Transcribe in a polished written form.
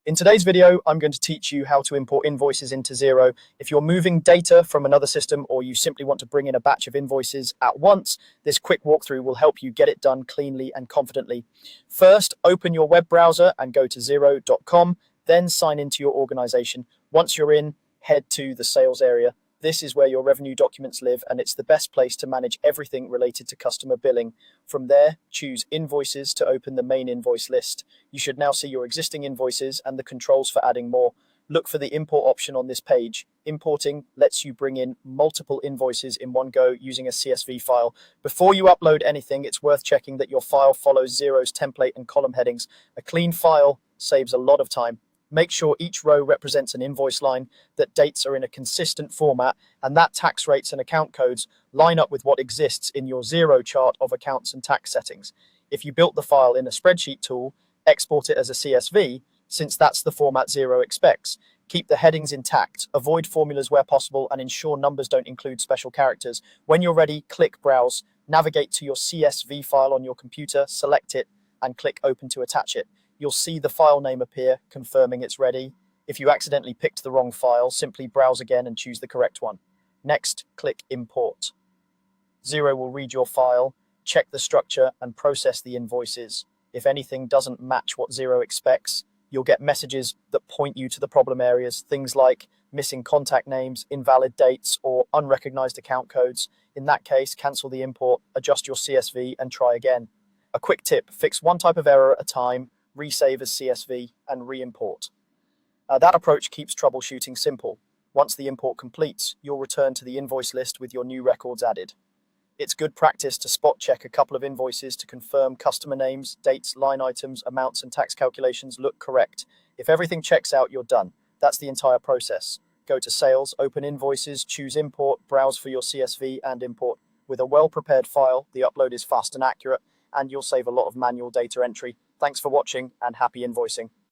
In today's video, I'm going to teach you how to import invoices into Xero. If you're moving data from another system or you simply want to bring in a batch of invoices at once, this quick walkthrough will help you get it done cleanly and confidently. First, open your web browser and go to xero.com, then sign into your organization. Once you're in, head to the sales area. This is where your revenue documents live, and it's the best place to manage everything related to customer billing. From there, choose Invoices to open the main invoice list. You should now see your existing invoices and the controls for adding more. Look for the import option on this page. Importing lets you bring in multiple invoices in one go using a CSV file. Before you upload anything, it's worth checking that your file follows Xero's template and column headings. A clean file saves a lot of time. Make sure each row represents an invoice line, that dates are in a consistent format, and that tax rates and account codes line up with what exists in your Xero chart of accounts and tax settings. If you built the file in a spreadsheet tool, export it as a CSV, since that's the format Xero expects. Keep the headings intact, avoid formulas where possible, and ensure numbers don't include special characters. When you're ready, click Browse, navigate to your CSV file on your computer, select it, and click Open to attach it. You'll see the file name appear, confirming it's ready. If you accidentally picked the wrong file, simply browse again and choose the correct one. Next, click Import. Xero will read your file, check the structure, and process the invoices. If anything doesn't match what Xero expects, you'll get messages that point you to the problem areas, things like missing contact names, invalid dates, or unrecognized account codes. In that case, cancel the import, adjust your CSV, and try again. A quick tip, fix one type of error at a time, resave as CSV, and re-import. That approach keeps troubleshooting simple. Once the import completes, you'll return to the invoice list with your new records added. It's good practice to spot check a couple of invoices to confirm customer names, dates, line items, amounts, and tax calculations look correct. If everything checks out, you're done. That's the entire process. Go to Sales, open Invoices, choose Import, browse for your CSV, and import. With a well-prepared file, the upload is fast and accurate, and you'll save a lot of manual data entry. Thanks for watching, and happy invoicing.